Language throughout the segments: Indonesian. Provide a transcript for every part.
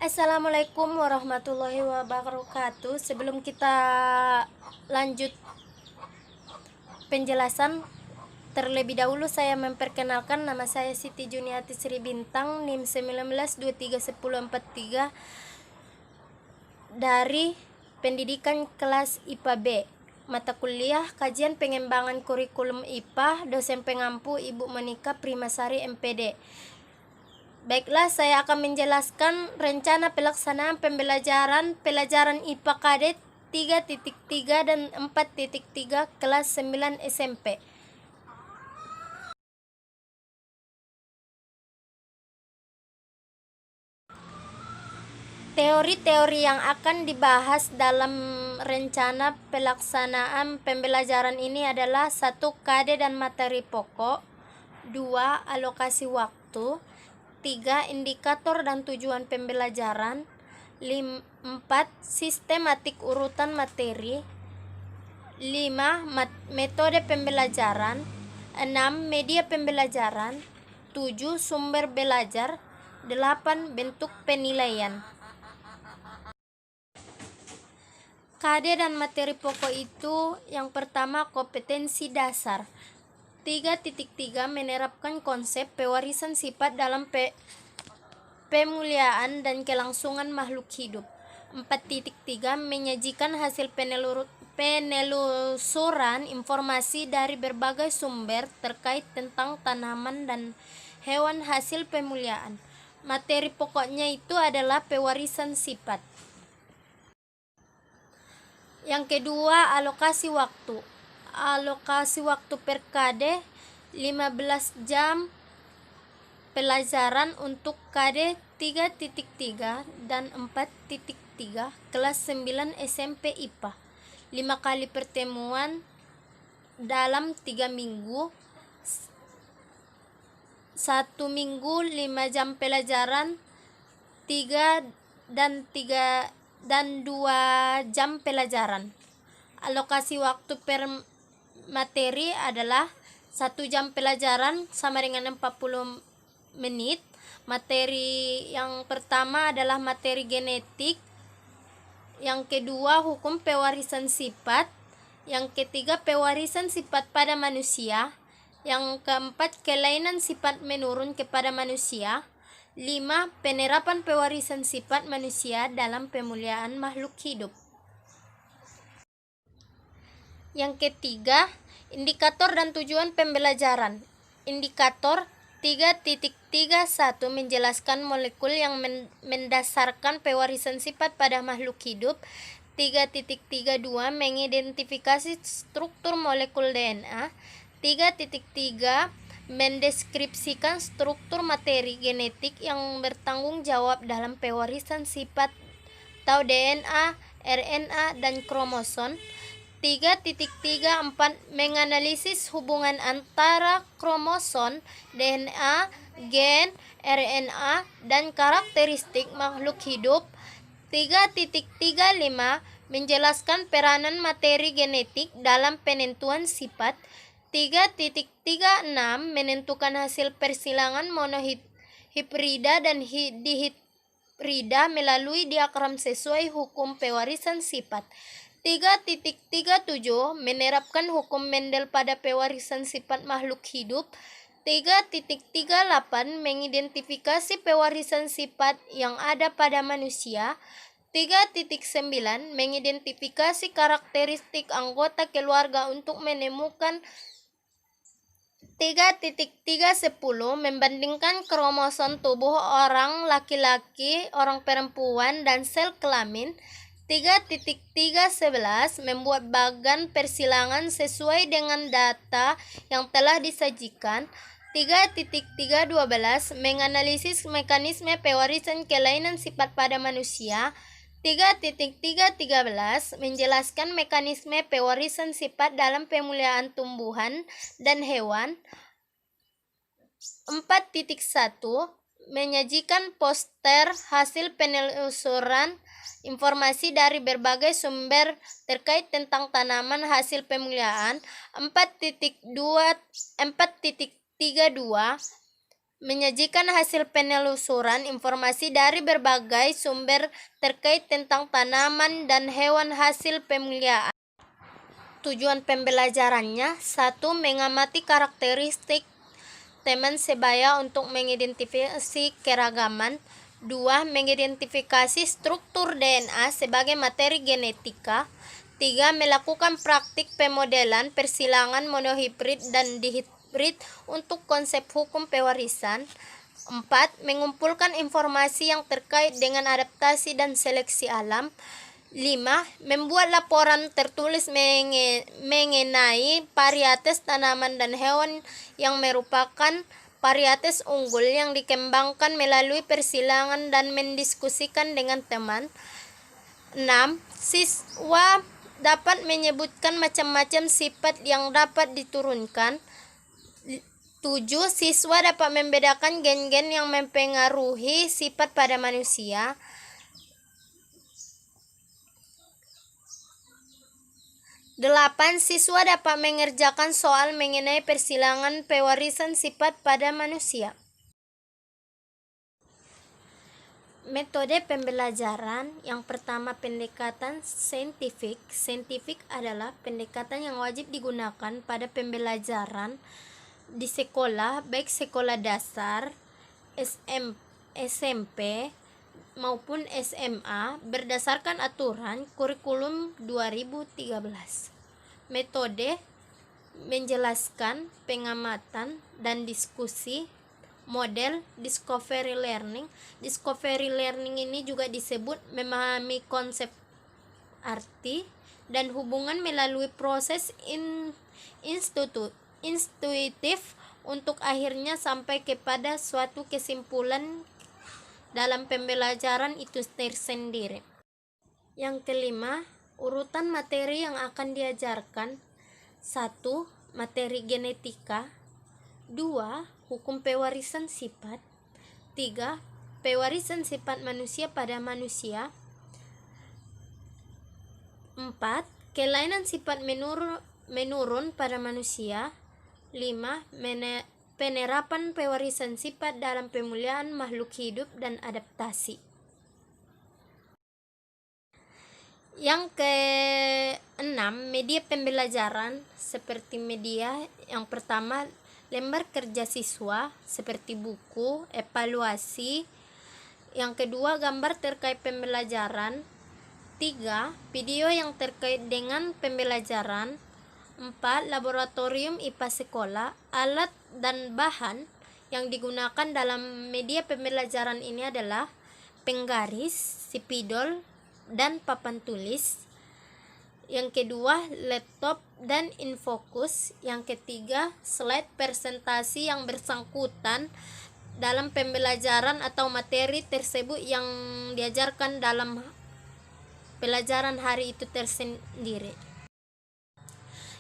Assalamualaikum warahmatullahi wabarakatuh. Sebelum kita lanjut penjelasan, terlebih dahulu saya memperkenalkan, nama saya Siti Juniati Sri Bintang, NIM 19231043 dari Pendidikan Kelas IPA B. Mata kuliah Kajian Pengembangan Kurikulum IPA, dosen pengampu Ibu Monika Primasari MPD. Baiklah, saya akan menjelaskan rencana pelaksanaan pembelajaran pelajaran IPA KD 3.3 dan 4.3 kelas 9 SMP. Teori-teori yang akan dibahas dalam rencana pelaksanaan pembelajaran ini adalah 1. KD dan materi pokok, 2. Alokasi waktu, 3. Indikator dan tujuan pembelajaran, 4. Sistematik urutan materi, 5. Metode pembelajaran, 6. Media pembelajaran, 7. Sumber belajar, 8. Bentuk penilaian. KD dan materi pokok itu yang pertama kompetensi dasar. 3.3 menerapkan konsep pewarisan sifat dalam pemuliaan dan kelangsungan makhluk hidup. 4.3 menyajikan hasil penelusuran informasi dari berbagai sumber terkait tentang tanaman dan hewan hasil pemuliaan. Materi pokoknya itu adalah pewarisan sifat. Yang kedua, alokasi waktu. Alokasi waktu per KD 15 jam pelajaran untuk KD 3.3 dan 4.3 kelas 9 SMP IPA. 5 kali pertemuan dalam 3 minggu. 1 minggu 5 jam pelajaran, 3 dan 2 jam pelajaran. Alokasi waktu per materi adalah 1 jam pelajaran sama dengan 40 menit. Materi yang pertama adalah materi genetik, yang kedua hukum pewarisan sifat, yang ketiga pewarisan sifat pada manusia, yang keempat kelainan sifat menurun kepada manusia, 5. Penerapan pewarisan sifat manusia dalam pemuliaan makhluk hidup. Yang ketiga, indikator dan tujuan pembelajaran. Indikator 3.31 menjelaskan molekul yang mendasarkan pewarisan sifat pada makhluk hidup. 3.32 mengidentifikasi struktur molekul DNA. 3.3 mendeskripsikan struktur materi genetik yang bertanggung jawab dalam pewarisan sifat atau DNA, RNA, dan kromosom. 3.34 menganalisis hubungan antara kromosom, DNA, gen, RNA, dan karakteristik makhluk hidup. 3.35 menjelaskan peranan materi genetik dalam penentuan sifat. 3.36 menentukan hasil persilangan monohibrida dan dihibrida melalui diagram sesuai hukum pewarisan sifat. 3.37 menerapkan hukum Mendel pada pewarisan sifat makhluk hidup. 3.38 mengidentifikasi pewarisan sifat yang ada pada manusia. 3.9 mengidentifikasi karakteristik anggota keluarga untuk menemukan. 3.310 membandingkan kromosom tubuh orang laki-laki, orang perempuan, dan sel kelamin. 3.311 membuat bagan persilangan sesuai dengan data yang telah disajikan. 3.312 menganalisis mekanisme pewarisan kelainan sifat pada manusia. 3.313 menjelaskan mekanisme pewarisan sifat dalam pemuliaan tumbuhan dan hewan. 4.1 menyajikan poster hasil penelusuran informasi dari berbagai sumber terkait tentang tanaman hasil pemuliaan. 4.32 menyajikan hasil penelusuran informasi dari berbagai sumber terkait tentang tanaman dan hewan hasil pemeliharaan. Tujuan pembelajarannya: 1. Mengamati karakteristik teman sebaya untuk mengidentifikasi keragaman. 2. Mengidentifikasi struktur DNA sebagai materi genetika. 3. Melakukan praktik pemodelan persilangan monohibrid dan dihibrid untuk konsep hukum pewarisan. 4. Mengumpulkan informasi yang terkait dengan adaptasi dan seleksi alam. 5. Membuat laporan tertulis mengenai varietas tanaman dan hewan yang merupakan varietas unggul yang dikembangkan melalui persilangan dan mendiskusikan dengan teman. 6. Siswa dapat menyebutkan macam-macam sifat yang dapat diturunkan. 7. Siswa dapat membedakan gen-gen yang mempengaruhi sifat pada manusia. 8. Siswa dapat mengerjakan soal mengenai persilangan pewarisan sifat pada manusia. Metode pembelajaran yang pertama, pendekatan saintifik. Saintifik adalah pendekatan yang wajib digunakan pada pembelajaran di sekolah, baik sekolah dasar, SMP, maupun SMA berdasarkan aturan kurikulum 2013. Metode menjelaskan, pengamatan, dan diskusi. Model discovery learning. Discovery learning ini juga disebut memahami konsep, arti, dan hubungan melalui proses intuitif untuk akhirnya sampai kepada suatu kesimpulan dalam pembelajaran itu tersendiri. Yang kelima, urutan materi yang akan diajarkan. 1. Materi genetika. 2. Hukum pewarisan sifat. 3. Pewarisan sifat manusia pada manusia. 4. Kelainan sifat menurun pada manusia. 5. Penerapan pewarisan sifat dalam pemulihan makhluk hidup dan adaptasi. Yang keenam, media pembelajaran seperti media. Yang pertama, lembar kerja siswa seperti buku, evaluasi. Yang kedua, gambar terkait pembelajaran. 3. Video yang terkait dengan pembelajaran. 4. Laboratorium IPA sekolah. Alat dan bahan yang digunakan dalam media pembelajaran ini adalah penggaris, spidol, dan papan tulis. Yang kedua, laptop dan infocus. Yang ketiga, slide presentasi yang bersangkutan dalam pembelajaran atau materi tersebut yang diajarkan dalam pelajaran hari itu tersendiri.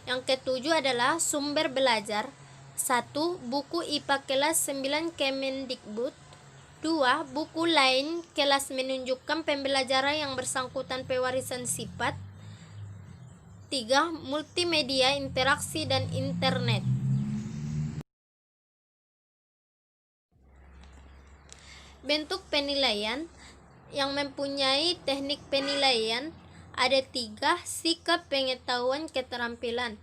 Yang ketujuh adalah sumber belajar. 1. Buku IPA kelas 9 Kemendikbud. 2. Buku lain kelas menunjukkan pembelajaran yang bersangkutan pewarisan sifat. 3. Multimedia, interaksi, dan internet. Bentuk penilaian yang mempunyai teknik penilaian ada 3. Sikap, pengetahuan, keterampilan.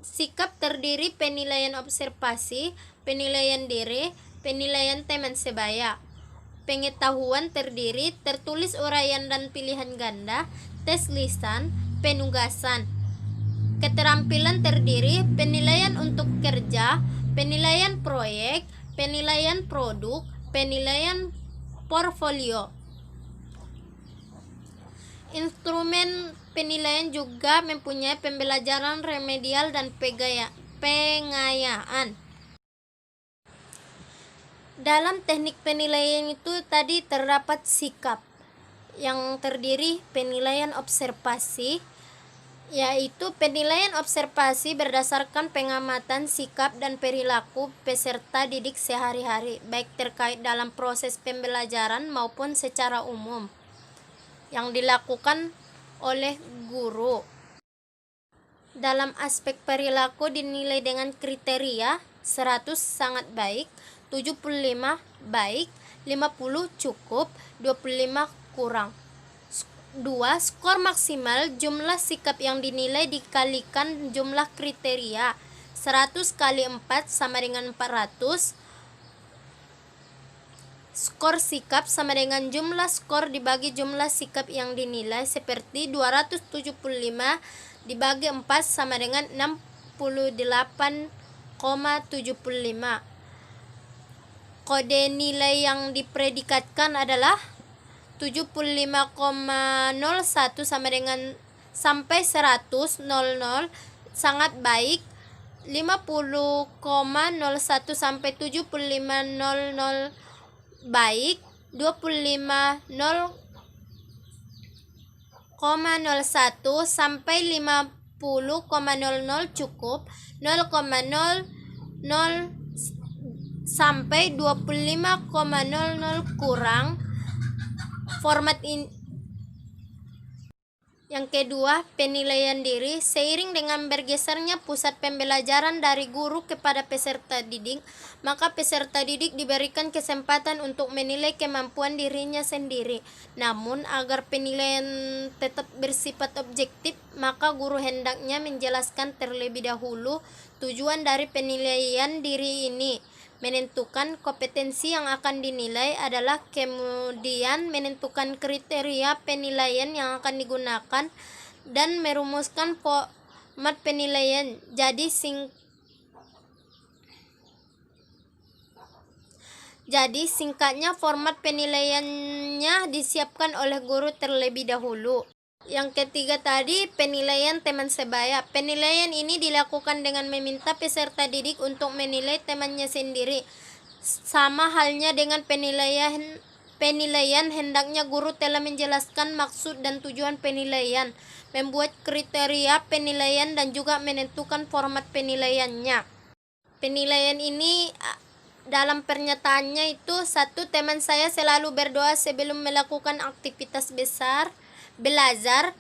Sikap terdiri penilaian observasi, penilaian diri, penilaian teman sebaya. Pengetahuan terdiri tertulis uraian dan pilihan ganda, tes lisan, penugasan. Keterampilan terdiri penilaian untuk kerja, penilaian proyek, penilaian produk, penilaian portfolio. Instrumen penilaian juga mempunyai pembelajaran remedial dan pengayaan. Dalam teknik penilaian itu tadi terdapat sikap yang terdiri penilaian observasi, yaitu penilaian observasi berdasarkan pengamatan sikap dan perilaku peserta didik sehari-hari, baik terkait dalam proses pembelajaran maupun secara umum yang dilakukan oleh guru. Dalam aspek perilaku dinilai dengan kriteria 100 sangat baik, 75 baik, 50 cukup, 25 kurang. 2. Skor maksimal jumlah sikap yang dinilai dikalikan jumlah kriteria. 100 kali 4 sama dengan 400. Skor sikap sama dengan jumlah skor dibagi jumlah sikap yang dinilai, seperti 275 dibagi 4 sama dengan 68,75. Kode nilai yang dipredikatkan adalah 75,01 sama dengan sampai 100, 00 sangat baik, 50,01 sampai 75,00 baik, 25,0,01 sampai 50,00 cukup, 0,00 sampai 25,00 kurang. Format ini. Yang kedua, penilaian diri. Seiring dengan bergesernya pusat pembelajaran dari guru kepada peserta didik, maka peserta didik diberikan kesempatan untuk menilai kemampuan dirinya sendiri. Namun, agar penilaian tetap bersifat objektif, maka guru hendaknya menjelaskan terlebih dahulu tujuan dari penilaian diri ini. Menentukan kompetensi yang akan dinilai adalah kemudian menentukan kriteria penilaian yang akan digunakan dan merumuskan format penilaian. Jadi singkatnya, format penilaiannya disiapkan oleh guru terlebih dahulu. Yang ketiga tadi, penilaian teman sebaya. Penilaian ini dilakukan dengan meminta peserta didik untuk menilai temannya sendiri. Sama halnya dengan penilaian, hendaknya guru telah menjelaskan maksud dan tujuan penilaian, membuat kriteria penilaian dan juga menentukan format penilaiannya. Penilaian ini dalam pernyataannya itu: 1. Teman saya selalu berdoa sebelum melakukan aktivitas belajar.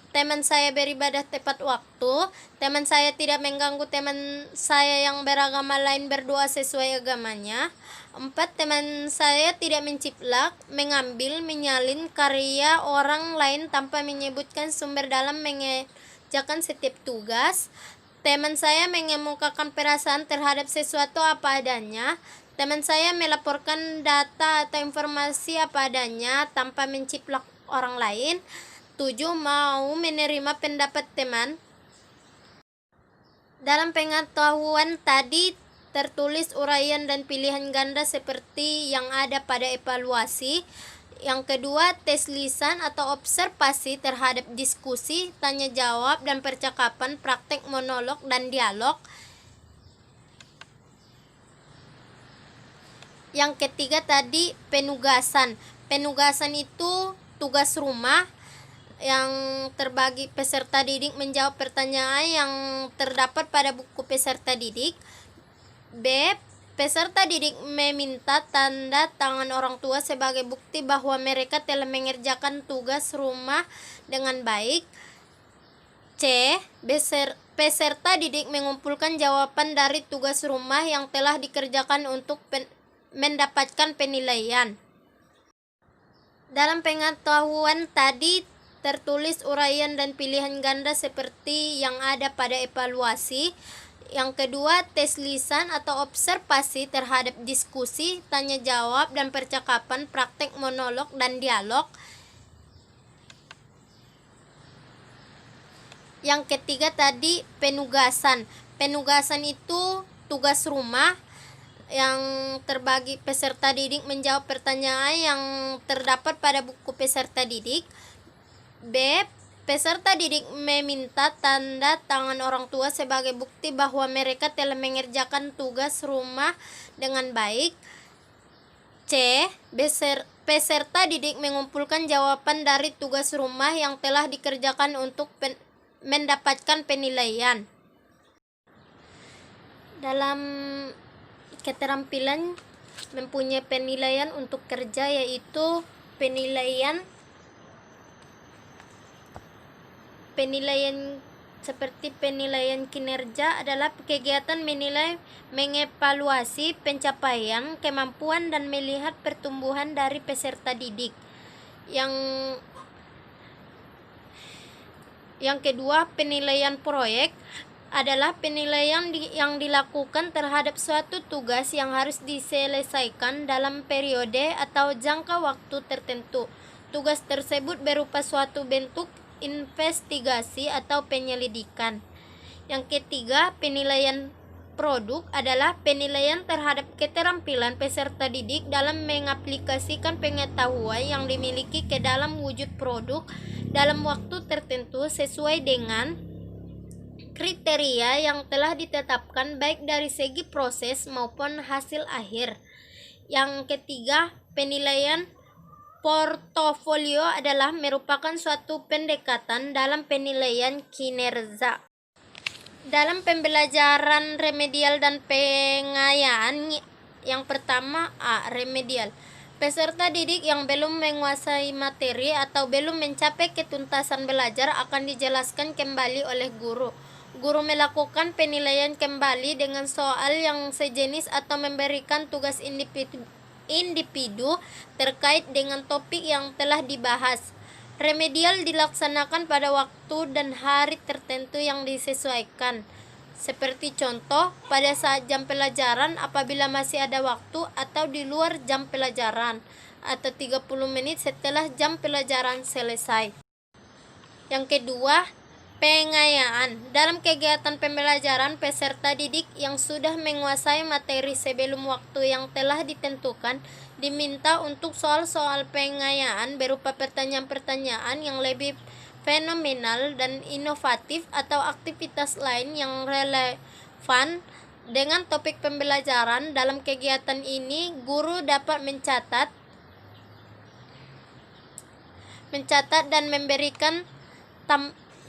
Teman saya beribadah tepat waktu. Teman saya tidak mengganggu teman saya yang beragama lain berdoa sesuai agamanya. 4. Teman saya tidak menciplak, mengambil, menyalin karya orang lain tanpa menyebutkan sumber dalam mengerjakan setiap tugas. Teman saya mengemukakan perasaan terhadap sesuatu apa adanya. Teman saya melaporkan data atau informasi apa adanya tanpa menciplak orang lain. 7. Mau menerima pendapat teman. Dalam pengetahuan tadi tertulis uraian dan pilihan ganda seperti yang ada pada evaluasi. Yang kedua, tes lisan atau observasi terhadap diskusi, tanya jawab, dan percakapan, praktek monolog dan dialog. Yang ketiga tadi, penugasan. Penugasan itu tugas rumah yang terbagi peserta didik menjawab pertanyaan yang terdapat pada buku peserta didik. B. Peserta didik meminta tanda tangan orang tua sebagai bukti bahwa mereka telah mengerjakan tugas rumah dengan baik. C. Peserta didik mengumpulkan jawaban dari tugas rumah yang telah dikerjakan untuk mendapatkan penilaian. Dalam pengetahuan tadi tertulis uraian dan pilihan ganda seperti yang ada pada evaluasi. Yang kedua, tes lisan atau observasi terhadap diskusi, tanya jawab, dan percakapan, praktek monolog dan dialog. Yang ketiga tadi, penugasan. Penugasan itu tugas rumah yang terbagi peserta didik menjawab pertanyaan yang terdapat pada buku peserta didik. B. Peserta didik meminta tanda tangan orang tua sebagai bukti bahwa mereka telah mengerjakan tugas rumah dengan baik. C. Peserta didik mengumpulkan jawaban dari tugas rumah yang telah dikerjakan untuk mendapatkan penilaian. Dalam keterampilan mempunyai penilaian untuk kerja, yaitu penilaian seperti penilaian kinerja adalah kegiatan menilai, mengevaluasi pencapaian, kemampuan, dan melihat pertumbuhan dari peserta didik. Yang kedua, penilaian proyek adalah penilaian yang dilakukan terhadap suatu tugas yang harus diselesaikan dalam periode atau jangka waktu tertentu. Tugas tersebut berupa suatu bentuk investigasi atau penyelidikan. Yang ketiga, penilaian produk adalah penilaian terhadap keterampilan peserta didik dalam mengaplikasikan pengetahuan yang dimiliki ke dalam wujud produk dalam waktu tertentu sesuai dengan kriteria yang telah ditetapkan baik dari segi proses maupun hasil akhir. Yang ketiga, penilaian portofolio adalah merupakan suatu pendekatan dalam penilaian kinerja. Dalam pembelajaran remedial dan pengayaan, yang pertama remedial. Peserta didik yang belum menguasai materi atau belum mencapai ketuntasan belajar akan dijelaskan kembali oleh guru. Guru melakukan penilaian kembali dengan soal yang sejenis atau memberikan tugas individu terkait dengan topik yang telah dibahas. Remedial dilaksanakan pada waktu dan hari tertentu yang disesuaikan. Seperti contoh, pada saat jam pelajaran apabila masih ada waktu, atau di luar jam pelajaran, atau 30 menit setelah jam pelajaran selesai. Yang kedua, pengayaan. Dalam kegiatan pembelajaran, peserta didik yang sudah menguasai materi sebelum waktu yang telah ditentukan diminta untuk soal-soal pengayaan berupa pertanyaan-pertanyaan yang lebih fenomenal dan inovatif atau aktivitas lain yang relevan dengan topik pembelajaran. Dalam kegiatan ini, guru dapat mencatat dan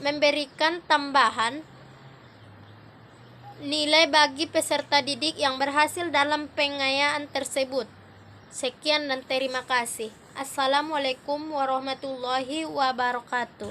memberikan tambahan nilai bagi peserta didik yang berhasil dalam pengayaan tersebut. Sekian dan terima kasih. Assalamualaikum warahmatullahi wabarakatuh.